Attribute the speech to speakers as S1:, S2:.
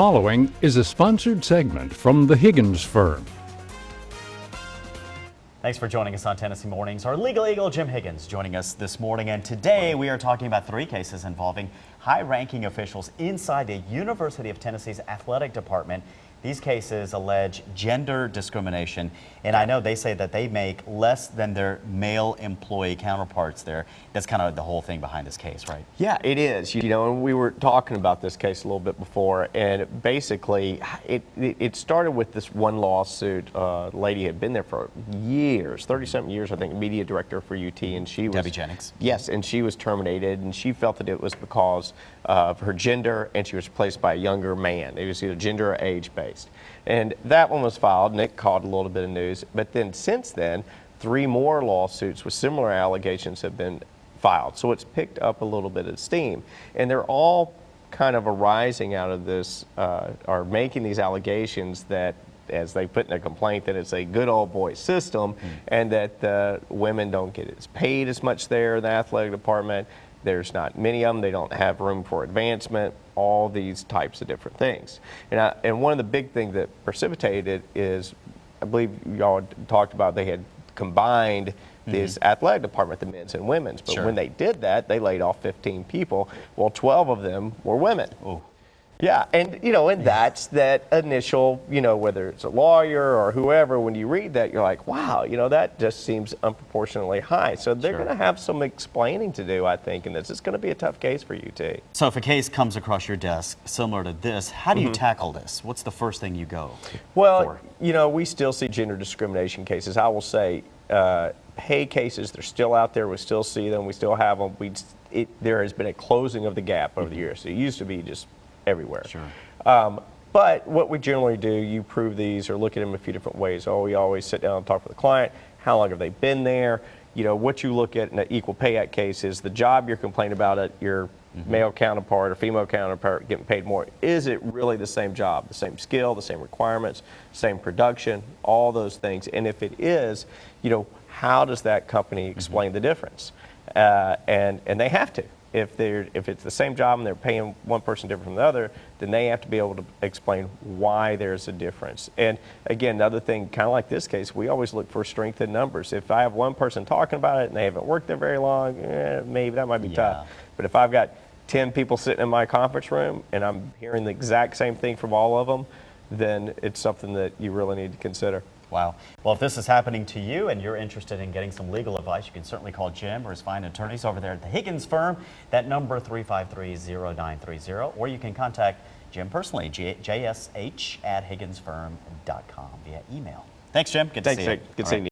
S1: following is a sponsored segment from the Higgins Firm.
S2: Thanks for joining us on Tennessee Mornings. Our legal eagle, Jim Higgins, joining us this morning. And today we are talking about 3 cases involving high-ranking officials inside the University of Tennessee's athletic department. These cases allege gender discrimination, and I know they say that they make less than their male employee counterparts there. That's kind of the whole thing behind this case, right?
S3: Yeah, it is. You know, and we were talking about this case a little bit before, and basically it started with this one lawsuit. Lady had been there for years, 30-something years, I think, media director for UT, and she was...
S2: Debbie Jennings.
S3: Yes, and she was terminated, and she felt that it was because of her gender, and she was replaced by a younger man. It was either gender or age-based. And that one was filed, and it caught a little bit of news. But then since then, 3 more lawsuits with similar allegations have been filed. So it's picked up a little bit of steam. And they're all kind of arising out of this, are making these allegations that, as they put in a complaint, that it's a good old boy system and that the women don't get as paid as much there in the athletic department. There's not many of them. They don't have room for advancement, all these types of different things. And one of the big things that precipitated it is, I believe y'all talked about, they had combined this athletic department, the men's and women's. But when they did that, they laid off 15 people. Well, 12 of them were women.
S2: Oh.
S3: Yeah, and you know, and that's that initial, you know, whether it's a lawyer or whoever, when you read that, you're like, wow, you know, that just seems unproportionately high. So they're going to have some explaining to do, I think, in this. It's going to be a tough case for UT.
S2: So if a case comes across your desk similar to this, how do you tackle this? What's the first thing you go for?
S3: You know, we still see gender discrimination cases. I will say pay cases, they're still out there. We still see them. We still have them. There has been a closing of the gap over the years. So it used to be just everywhere.
S2: Sure.
S3: But what we generally do, you prove these or look at them a few different ways. Oh, we always sit down and talk with the client. How long have they been there? You know, what you look at in an Equal Pay Act case is the job you're complaining about at your male counterpart or female counterpart getting paid more. Is it really the same job, the same skill, the same requirements, same production, all those things? And if it is, you know, how does that company explain the difference? And they have to. If it's the same job and they're paying one person different from the other, then they have to be able to explain why there's a difference. And again, another thing, kind of like this case, we always look for strength in numbers. If I have one person talking about it and they haven't worked there very long, maybe that might be tough. But if I've got 10 people sitting in my conference room and I'm hearing the exact same thing from all of them, then it's something that you really need to consider.
S2: Wow. Well, if this is happening to you and you're interested in getting some legal advice, you can certainly call Jim or his fine attorneys over there at the Higgins Firm. That number 353-0930, or you can contact Jim personally, jsh@higginsfirm.com via email. Thanks, Jim. Good to see you.
S3: Good seeing you.